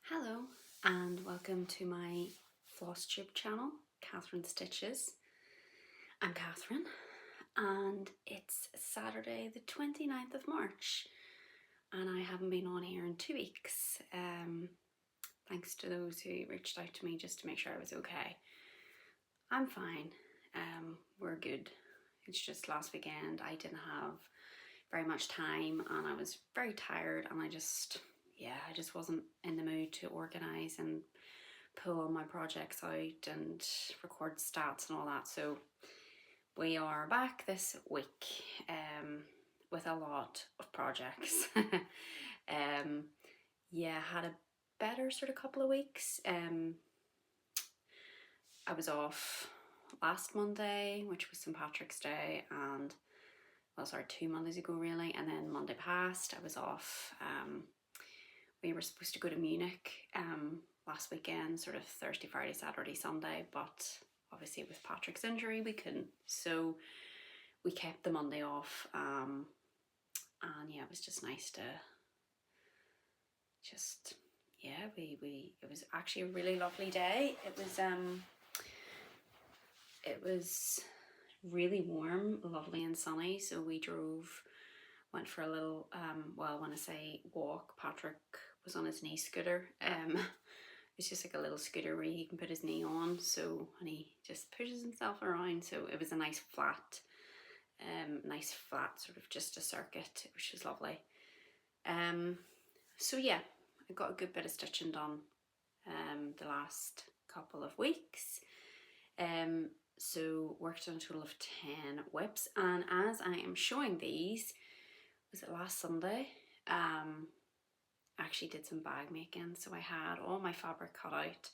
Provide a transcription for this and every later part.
Hello and welcome to my Flosstube channel, Catherine Stitches. I'm Catherine and it's Saturday the 29th of March and I haven't been on here in 2 weeks. Thanks to those who reached out to me just to make sure I was okay. I'm fine, we're good. It's just last weekend I didn't have very much time and I was very tired and I just wasn't in the mood to organise and pull all my projects out and record stats and all that. So we are back this week with a lot of projects. Yeah, had a better sort of couple of weeks. I was off last Monday, which was St. Patrick's Day, and well, sorry, 2 Mondays ago really, and then Monday past I was off. We were supposed to go to Munich last weekend, sort of Thursday, Friday, Saturday, Sunday, but obviously with Patrick's injury we couldn't, so we kept the Monday off, and yeah, it was just nice to it was actually a really lovely day. It was really warm, lovely and sunny, so we went for a little, well, when I say walk, Patrick was on his knee scooter. It's just like a little scooter where he can put his knee on, so, and he just pushes himself around, so it was a nice flat sort of just a circuit, which was lovely. So yeah, I got a good bit of stitching done the last couple of weeks. So worked on a total of 10 whips, and as I am showing these, was it last Sunday, actually did some bag making. So I had all my fabric cut out,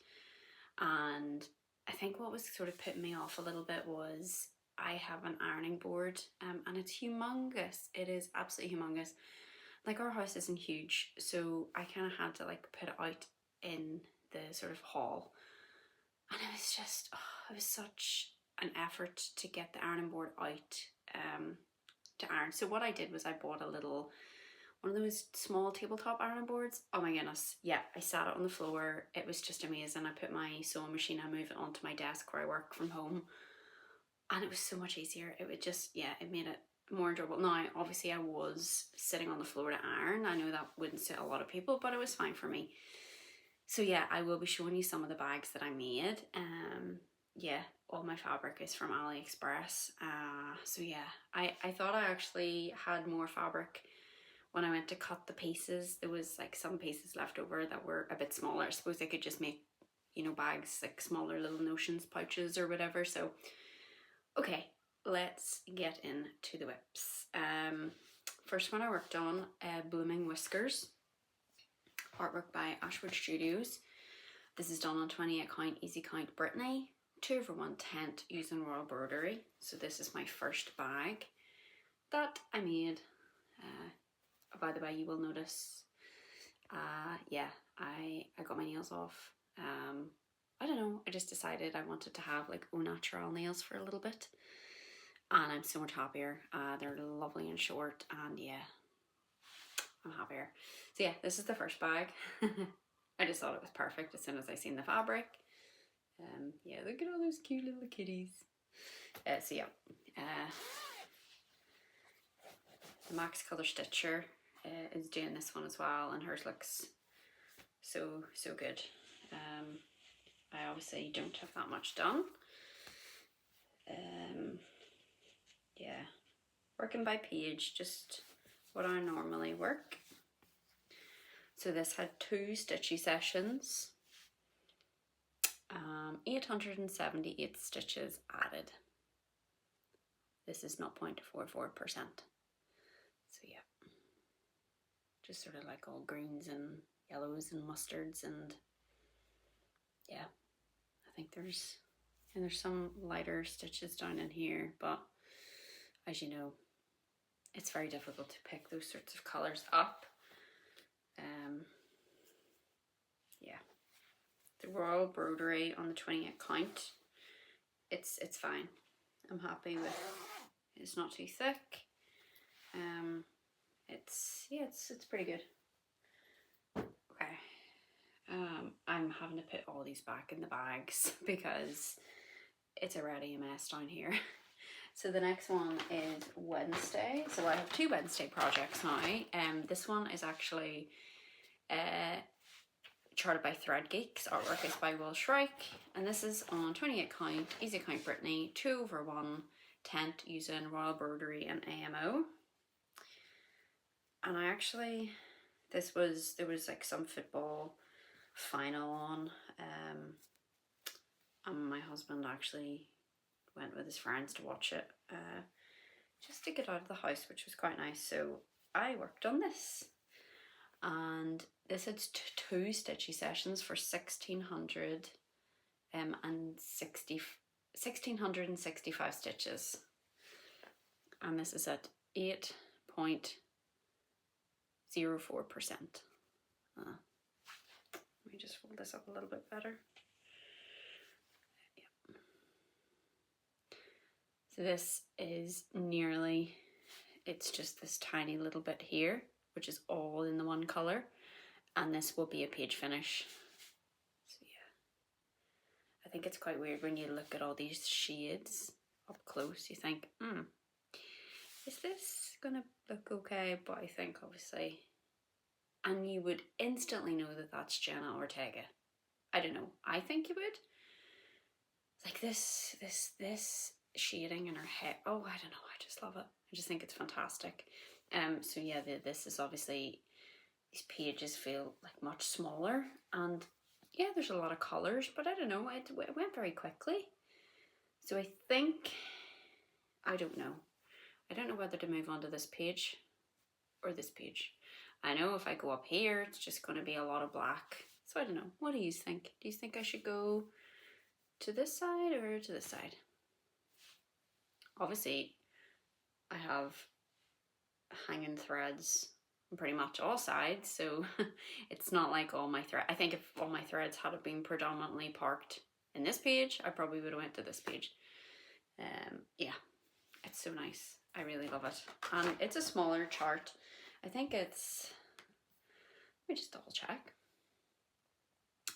and I think what was sort of putting me off a little bit was I have an ironing board, and it's humongous. It is absolutely humongous. Like, our house isn't huge, so I kind of had to like put it out in the sort of hall, and it was just, it was such an effort to get the ironing board out to iron. So what I did was I bought one of those small tabletop ironing boards. Oh my goodness, yeah, I sat it on the floor. It was just amazing. I put my sewing machine, I moved it onto my desk where I work from home, and it was so much easier. It would just, yeah, it made it more enjoyable. Now, obviously I was sitting on the floor to iron. I know that wouldn't suit a lot of people, but it was fine for me. So yeah, I will be showing you some of the bags that I made. Yeah, all my fabric is from AliExpress. So yeah, I thought I actually had more fabric when I went to cut the pieces. There was like some pieces left over that were a bit smaller. I suppose I could just make, you know, bags, like smaller little notions pouches or whatever. So okay, let's get into the whips. First one I worked on, Blooming Whiskers, artwork by Ashwood Studios. This is done on 28 count Easycount Brittany, 2/1 tent using royal embroidery. So this is my first bag that I made. By the way, you will notice, yeah, I got my nails off. I don't know, I just decided I wanted to have like au naturel nails for a little bit, and I'm so much happier. They're lovely and short, and yeah, I'm happier. So yeah, this is the first bag. I just thought it was perfect as soon as I seen the fabric. Yeah, look at all those cute little kitties. So yeah, the Max Colour Stitcher is doing this one as well, and hers looks so good. I obviously don't have that much done. Yeah, working by page, just what I normally work. So this had 2 stitchy sessions, 878 stitches added. This is 0.44%. So yeah, just sort of like all greens and yellows and mustards, and yeah, I think there's some lighter stitches down in here, but as you know, it's very difficult to pick those sorts of colours up. Yeah, the royal embroidery on the 28 count, it's fine. I'm happy with it. It's not too thick. It's pretty good. Okay. having to put all these back in the bags because it's already a mess down here. So the next one is Wednesday. So I have 2 Wednesday projects now. This one is actually charted by Thread Geeks. Artwork is by Will Shrike, and this is on 28 count Easycount Brittany 2/1 tent using Royal Broderie and AMO. And I actually, there was like some football final on, and my husband actually went with his friends to watch it, just to get out of the house, which was quite nice. So I worked on this, and this had 2 stitchy sessions for 1665 stitches, and this is at 8.04%. Let me just fold this up a little bit better. Yeah. So this is nearly, it's just this tiny little bit here, which is all in the one colour, and this will be a page finish. So yeah, I think it's quite weird when you look at all these shades up close. You think, is this gonna look okay? But I think obviously, and you would instantly know that that's Jenna Ortega. I don't know, I think you would. Like this shading in her hair, oh, I don't know, I just love it. I just think it's fantastic. So yeah, this is obviously, these pages feel like much smaller, and yeah, there's a lot of colours, but I don't know, it went very quickly. So I think, I don't know whether to move on to this page or this page. I know if I go up here, it's just going to be a lot of black. So I don't know, what do you think? Do you think I should go to this side or to this side? Obviously, I have hanging threads on pretty much all sides, so it's not like all my thread. I think if all my threads had been predominantly parked in this page, I probably would have went to this page. Yeah, it's so nice. I really love it. And it's a smaller chart. I think it's, let me just double check.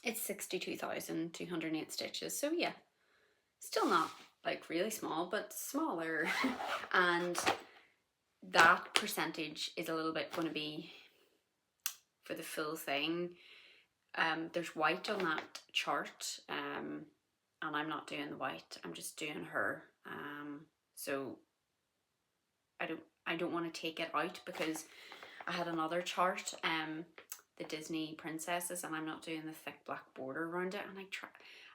It's 62,208 stitches. So yeah, still not like really small, but smaller. And that percentage is a little bit going to be for the full thing. There's white on that chart, and I'm not doing the white, I'm just doing her. So I don't want to take it out because I had another chart, the Disney princesses, and I'm not doing the thick black border around it. And I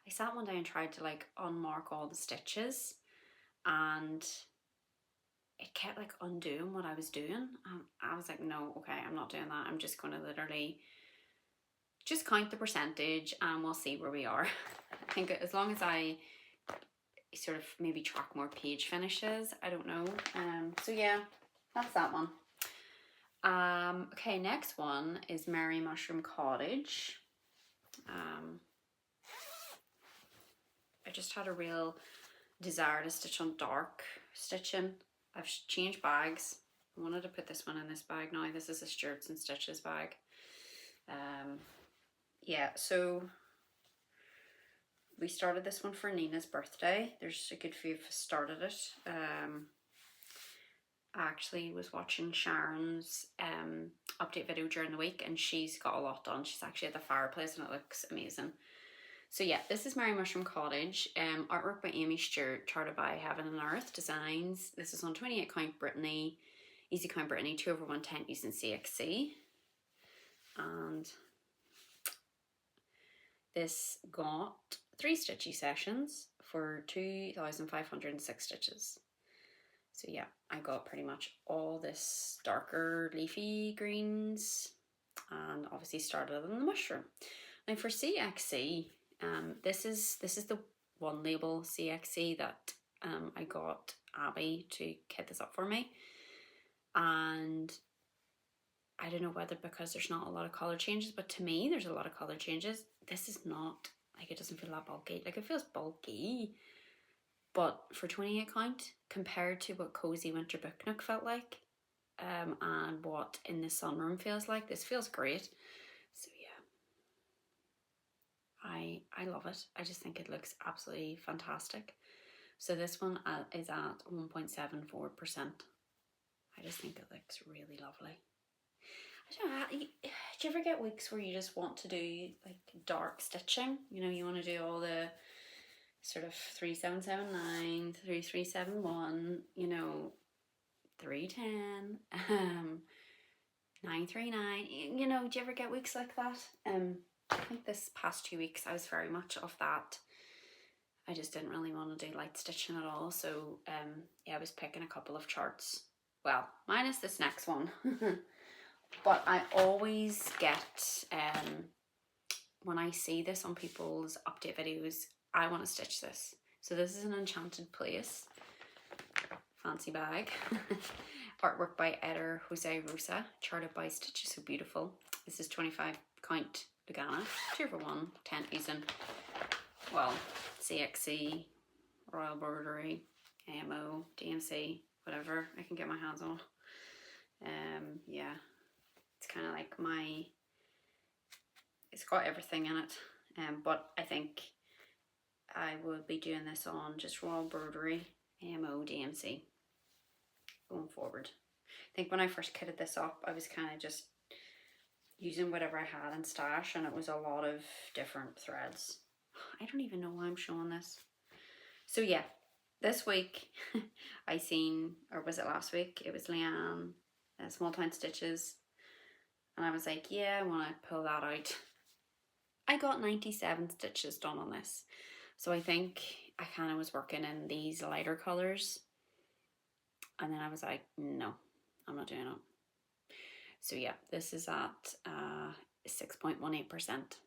sat one day and tried to like unmark all the stitches, and it kept like undoing what I was doing. I was like, no, okay, I'm not doing that. I'm just going to literally just count the percentage and we'll see where we are. I think as long as I sort of maybe track more page finishes, I don't know. So yeah, that's that one. Okay, next one is Merry Mushroom Cottage. I just had a real desire to stitch on dark stitching. I've changed bags. I wanted to put this one in this bag now. This is a Stuarts and Stitches bag. Yeah, so we started this one for Nina's birthday. There's a good few of us started it. I actually was watching Sharon's update video during the week, and she's got a lot done. She's actually at the fireplace and it looks amazing. So yeah, this is Merry Mushroom Cottage. Artwork by Amy Stuart, charted by Heaven and Earth Designs. This is on 28 count Brittany, Easycount Brittany 2/1 tent using CXC. And this got 3 stitchy sessions for 2,506 stitches. So yeah, I got pretty much all this darker leafy greens, and obviously started on the mushroom. Now for CXC, this is the one label CXC that I got Abby to kit this up for me, and I don't know whether because there's not a lot of colour changes, but to me there's a lot of colour changes. This is not, like, it doesn't feel that bulky. Like, it feels bulky, but for 28 count, compared to what Cozy Winter Book Nook felt like, and what In the Sunroom feels like, this feels great. So yeah, I love it. I just think it looks absolutely fantastic. So this one is at 1.74%. I just think it looks really lovely. I don't know, do you ever get weeks where you just want to do like dark stitching? You know, you want to do all the sort of 3779, 3371, you know, 310, 939. You know, do you ever get weeks like that? I think this past 2 weeks I was very much of that. I just didn't really want to do light stitching at all. So yeah, I was picking a couple of charts. Well, minus this next one. But I always get, when I see this on people's update videos, I want to stitch this. So this is an Enchanted Place. Fancy bag. Artwork by Eder Jose Rosa. Charted by Stitches So Beautiful. This is 25 count Lugana. 2 for 1. 10 using, well, CXC, Royal Bordery, AMO, DMC, whatever I can get my hands on. Yeah, it's kind of like it's got everything in it. But I think I will be doing this on just Royal Bordery, AMO, DMC going forward. I think when I first kitted this up, I was kind of just using whatever I had in stash, and it was a lot of different threads. I don't even know why I'm showing this. So yeah, this week I seen, or was it last week? It was Leann, Small Town Stitches, and I was like, yeah, I want to pull that out. I got 97 stitches done on this. So I think I kind of was working in these lighter colors, and then I was like, no, I'm not doing it. So yeah, this is at 6.18%.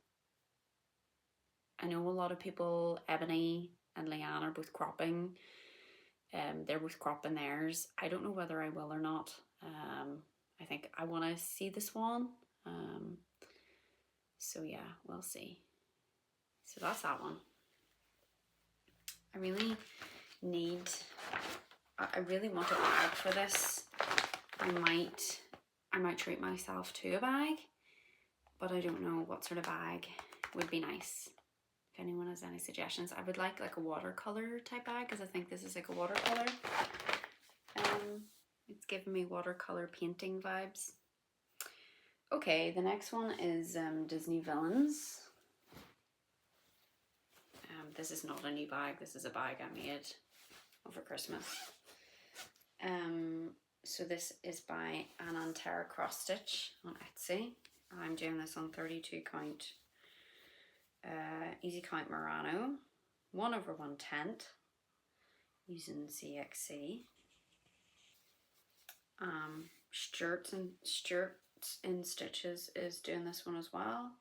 I know a lot of people, Ebony and Leann, are both cropping. They're both cropping theirs. I don't know whether I will or not. I think I want to see the swan. So yeah, we'll see. So that's that one. I really want a bag for this. I might treat myself to a bag, but I don't know what sort of bag would be nice. If anyone has any suggestions, I would like a watercolor type bag, because I think this is like a watercolor. It's giving me watercolor painting vibes. Okay, the next one is Disney Villains. This is not a new bag. This is a bag I made over Christmas. So this is by Anantara Cross Stitch on Etsy. I'm doing this on 32 count Easycount Murano, 1/110 using CXC. Stuart in Stitches is doing this one as well,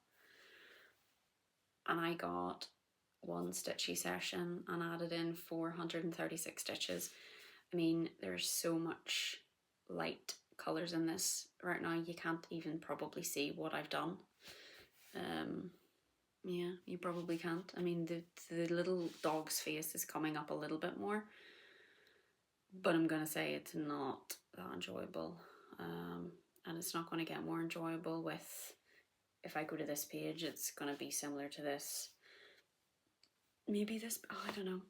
and I got one stitchy session and added in 436 stitches. I mean, there's so much light colors in this right now, you can't even probably see what I've done. Yeah, you probably can't. I mean, the little dog's face is coming up a little bit more, but I'm gonna say it's not that enjoyable. And it's not going to get more enjoyable with, if I go to this page, it's going to be similar to this. Maybe this, I don't know.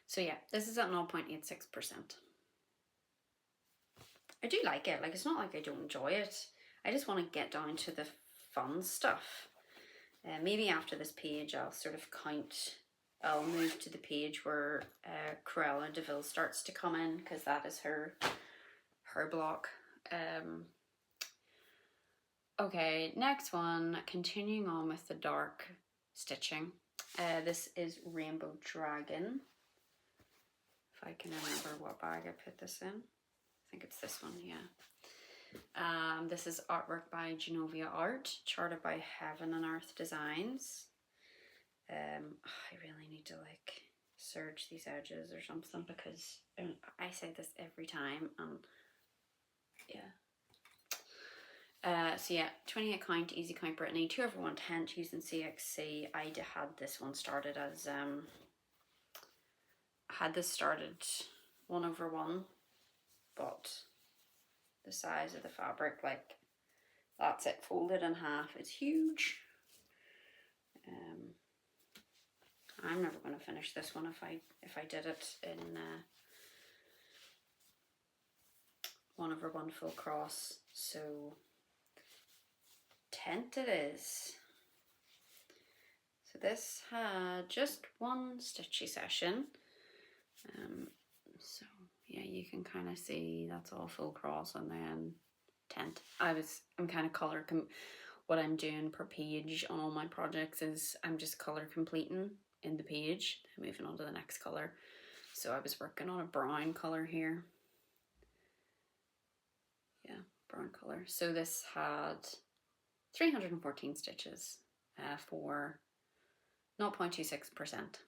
So yeah, this is at 0.86%. I do like it. Like, it's not like I don't enjoy it. I just want to get down to the fun stuff. Maybe after this page, I'll sort of I'll move to the page where Cruella de Vil starts to come in, because that is her block. Okay, next one, continuing on with the dark stitching. This is Rainbow Dragon. If I can remember what bag I put this in. I think it's this one, yeah. This is artwork by Genovia Art, charted by Heaven and Earth Designs. I really need to serge these edges or something, because I say this every time, and yeah. So yeah, 28 count Easycount Brittany, 2/110 using CXC. I had this one started as had this started 1/1, but the size of the fabric That's it, folded in half. It's huge. I'm never going to finish this one if I did it in one over one full cross. So tent it is. So this had just one stitchy session. So yeah, you can kind of see that's all full cross and then tent. I'm kind of what I'm doing per page on all my projects is I'm just color completing in the page, moving on to the next color. So I was working on a brown color here. Yeah, brown color. So this had 314 stitches for 0.26%.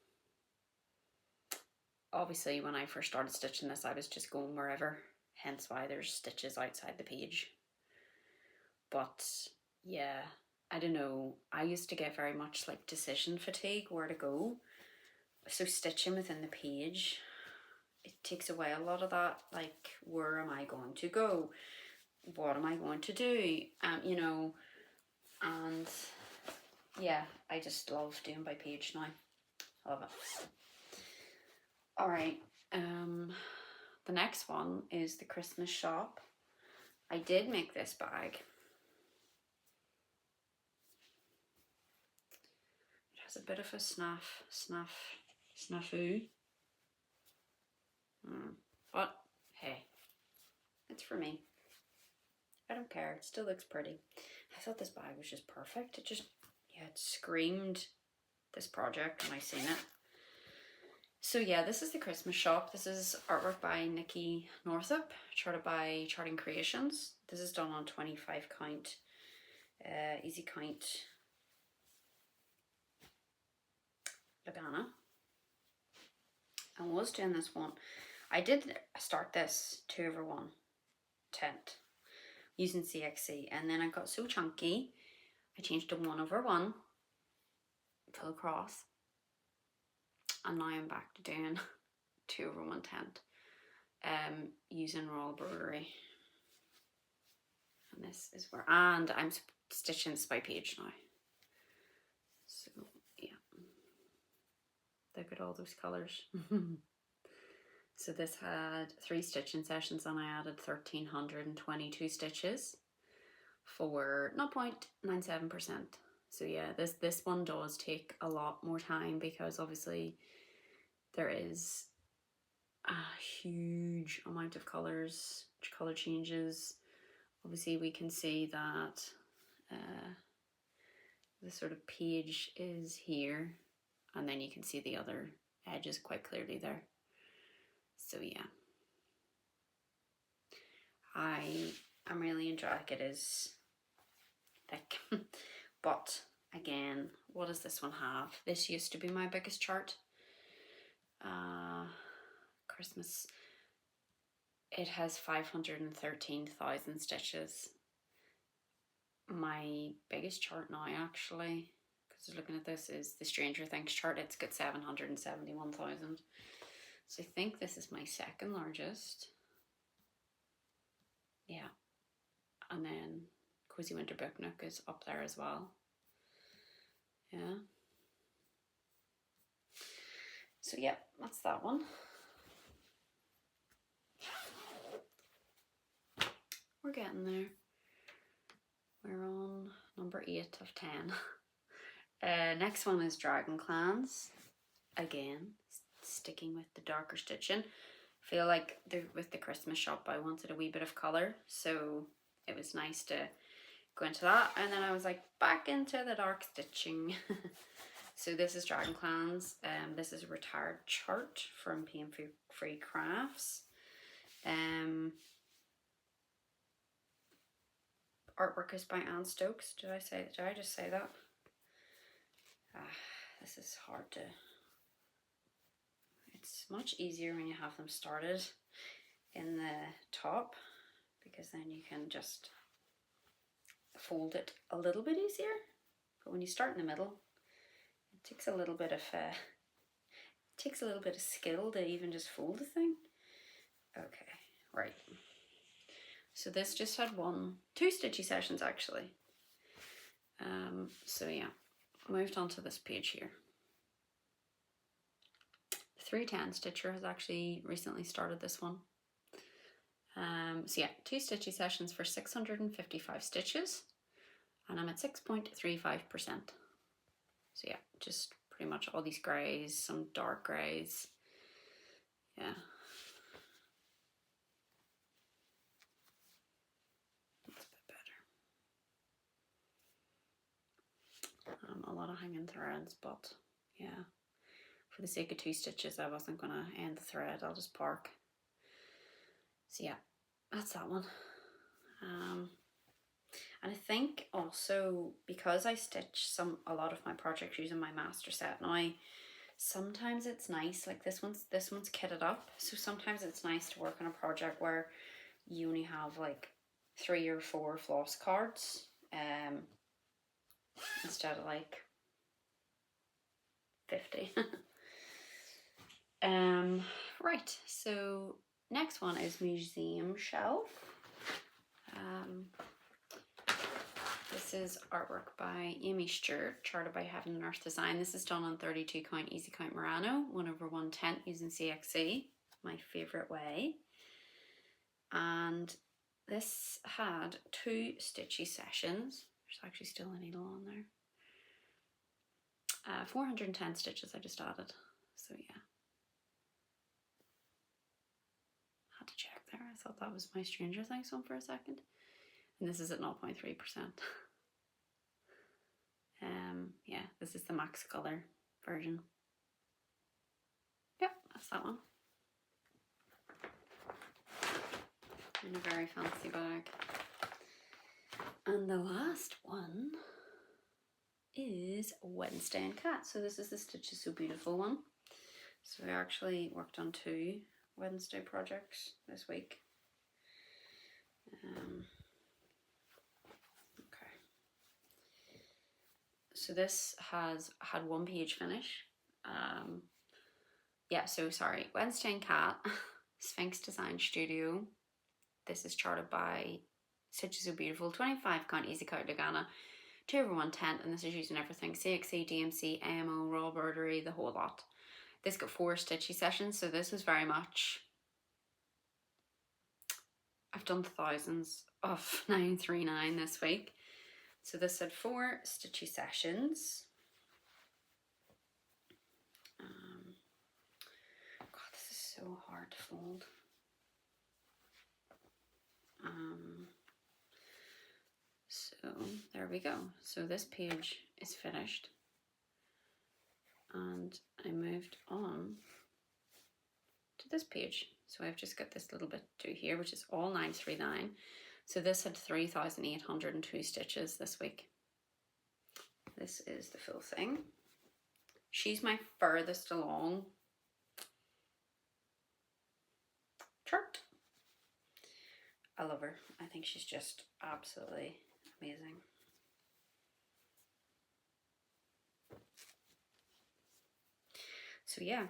Obviously when I first started stitching this I was just going wherever, hence why there's stitches outside the page. But yeah, I don't know, I used to get very much like decision fatigue, where to go. So stitching within the page, it takes away a lot of that, like where am I going to go? What am I going to do? You know, and yeah, I just love doing by page now. Love it. Alright, the next one is the Christmas shop. I did make this bag. It has a bit of a snafu. But hey, it's for me. I don't care, it still looks pretty. I thought this bag was just perfect. It just, yeah, it screamed this project when I seen it. So yeah, this is the Christmas shop. This is artwork by Nikki Northup, charted by Charting Creations. This is done on 25 count, Easycount Lagana. I was doing this one. I did start this 2/1 tent using CXC, and then I got so chunky, I changed to 1/1 full cross. And now I'm back to doing 2/1 tent, using raw embroidery. And this is where, and I'm stitching this by page now. So yeah, look at all those colours. So this had 3 stitching sessions and I added 1,322 stitches for 0.97%. So yeah, this one does take a lot more time because obviously there is a huge amount of colours, colour changes. Obviously we can see that the sort of page is here, and then you can see the other edges quite clearly there. So yeah, I'm really enjoying it. It is thick. But again, what does this one have? This used to be my biggest chart. Christmas. It has 513,000 stitches. My biggest chart now, actually, because looking at this, is the Stranger Things chart. It's got 771,000. So I think this is my second largest. Yeah. And then Cozy Winter Book Nook is up there as well. Yeah. So yeah, that's that one. We're getting there. We're on number 8 of 10. Next one is Dragon Clans. Again, sticking with the darker stitching. I feel like with the Christmas shop I wanted a wee bit of colour, so it was nice to go into that. And then I was like, back into the dark stitching. So this is Dragon Clans. This is a retired chart from PM3 Crafts. Artwork is by Anne Stokes. Did I just say that? This is hard to... It's much easier when you have them started in the top, because then you can just fold it a little bit easier. But when you start in the middle, it takes a little bit of skill to even just fold the thing. Okay, right. So this just had two stitchy sessions actually. So yeah, moved on to this page here. The 310 stitcher has actually recently started this one. So yeah, 2 stitchy sessions for 655 stitches, and I'm at 6.35%. So yeah, just pretty much all these greys, some dark greys. Yeah. That's a bit better. A lot of hanging threads, but yeah, for the sake of 2 stitches, I wasn't gonna end the thread. I'll just park. So yeah, that's that one. And I think also because I stitch a lot of my projects using my master set now, sometimes it's nice, like this one's kitted up, so sometimes it's nice to work on a project where you only have like 3 or 4 floss cards, instead of like 50. Right, so next one is museum shelf. This is artwork by Amy Stuart, charted by Heaven and Earth Design. This is done on 32 count Easycount Murano, 1/110 using CXC, my favourite way. And this had 2 stitchy sessions. There's actually still a needle on there. 410 stitches I just added, so yeah. Had to check there, I thought that was my Stranger Things one for a second. And this is at 0.3%. Yeah, this is the max color version. Yep, that's that one. In a very fancy bag. And the last one is Wednesday and Cat. So this is the Stitch Is So Beautiful one. So I actually worked on 2 Wednesday projects this week. Okay. So this has had 1 page finish. Yeah, so sorry, Wednesday and Cat, Sphinx Design Studio. This is charted by Stitch Is So Beautiful, 25 count Easycount Lugana, 2/110, and this is using everything, CXC, DMC, AMO, raw embroidery, the whole lot. This got 4 stitchy sessions, so this was very much, I've done thousands of 939 this week. So this had 4 stitchy sessions. God, this is so hard to fold. So there we go. So this page is finished, and I moved on to this page. So I've just got this little bit to do here, which is all 939. So this had 3,802 stitches this week. This is the full thing. She's my furthest along chart. I love her. I think she's just absolutely amazing. So yeah,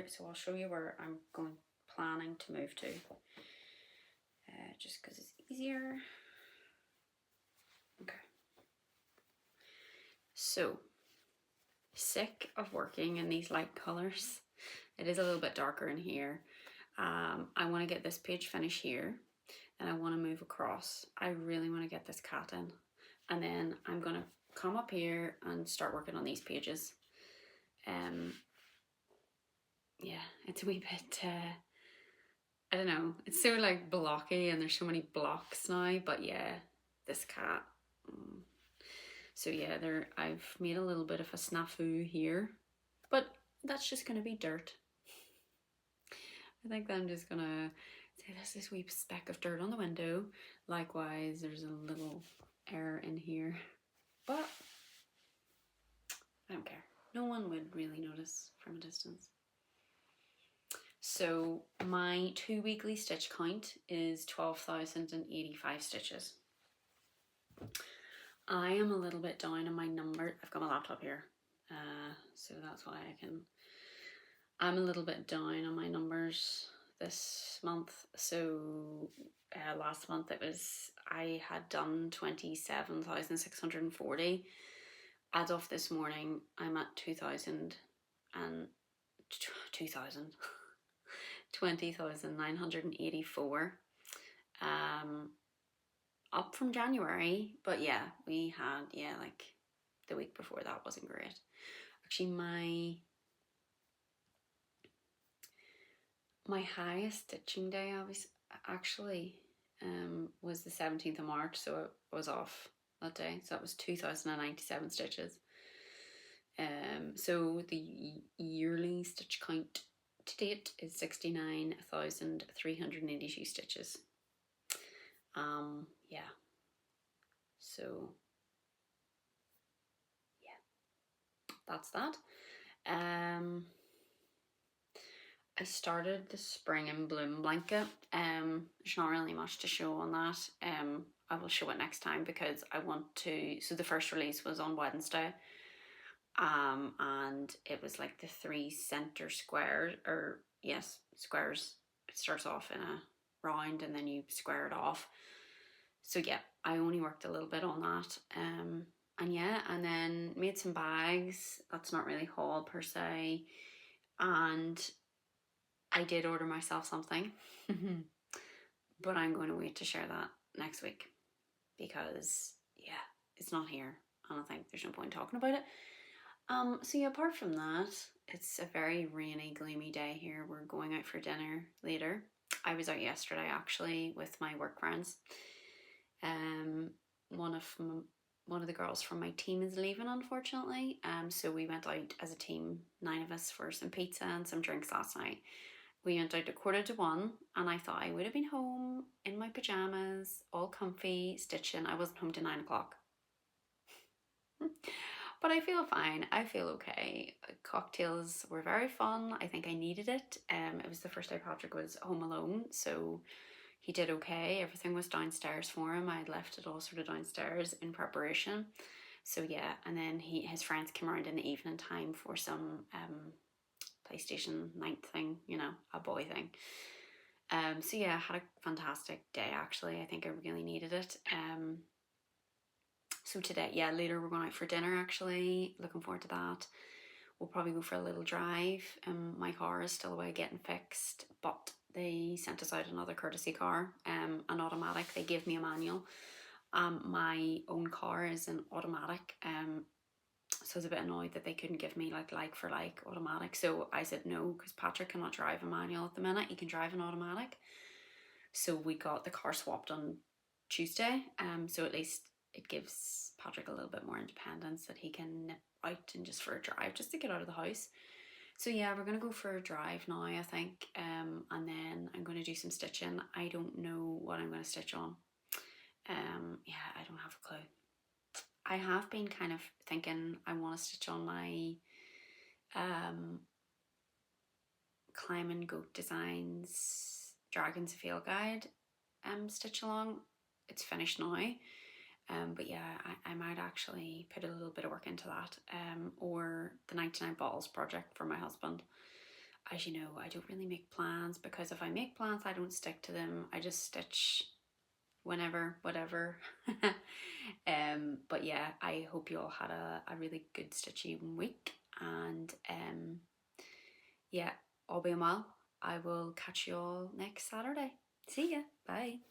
so I'll show you where I'm planning to move to, just because it's easier. Okay. So, sick of working in these light colors. It is a little bit darker in here. I want to get this page finished here, and I want to move across. I really want to get this cat in, and then I'm going to come up here and start working on these pages. Yeah, it's a wee bit, I don't know, it's so like blocky, and there's so many blocks now, but yeah, this cat. So yeah, I've made a little bit of a snafu here, but that's just going to be dirt. I think I'm just going to say there's this wee speck of dirt on the window. Likewise, there's a little error in here, but I don't care. No one would really notice from a distance. So my 2 weekly stitch count is 12,085 stitches. I am a little bit down on my number. I've got my laptop here, so that's why I'm a little bit down on my numbers this month. So last month I had done 27,640. As of this morning, I'm at 20,984. Up from January, but yeah, we had, like the week before that wasn't great. Actually, my highest stitching day was the 17th of March, so it was off that day. So that was 2,097 stitches. So the yearly stitch count to date is 69,382 stitches. Yeah. So yeah, that's that. I started the Spring and Bloom blanket. There's not really much to show on that. I will show it next time because I want to. So the first release was on Wednesday. And it was like the 3 center squares, squares. It starts off in a round and then you square it off. So yeah, I only worked a little bit on that. And then made some bags. That's not really haul per se. And I did order myself something, but I'm going to wait to share that next week because it's not here and I think there's no point talking about it. So yeah, apart from that, it's a very rainy, gloomy day here. We're going out for dinner later. I was out yesterday actually with my work friends. One of the girls from my team is leaving, unfortunately. So we went out as a team, 9 of us, for some pizza and some drinks last night. We went out at 1:45 and I thought I would have been home in my pajamas, all comfy, stitching. I wasn't home till 9 o'clock. But I feel fine. I feel okay. Cocktails were very fun. I think I needed it. It was the first day Patrick was home alone, so he did okay. Everything was downstairs for him. I had left it all sort of downstairs in preparation. So yeah, and then his friends came around in the evening time for some PlayStation night thing, a boy thing. So yeah, I had a fantastic day actually. I think I really needed it. So today, later we're going out for dinner actually. Looking forward to that. We'll probably go for a little drive. My car is still away getting fixed, but they sent us out another courtesy car, an automatic. They gave me a manual. My own car is an automatic. So I was a bit annoyed that they couldn't give me like for like automatic. So I said no, because Patrick cannot drive a manual at the minute. He can drive an automatic. So we got the car swapped on Tuesday. So at least it gives Patrick a little bit more independence, that he can nip out and just for a drive, just to get out of the house. So yeah, we're going to go for a drive now, I think. And then I'm going to do some stitching. I don't know what I'm going to stitch on. I don't have a clue. I have been kind of thinking I want to stitch on my Climb and Goat Designs Dragons Field Guide stitch along. It's finished now. But yeah, I might actually put a little bit of work into that. Or the 99 Balls project for my husband. As you know, I don't really make plans, because if I make plans, I don't stick to them. I just stitch whenever, whatever. But yeah, I hope you all had a really good stitching week. And all being well, I will catch you all next Saturday. See ya. Bye.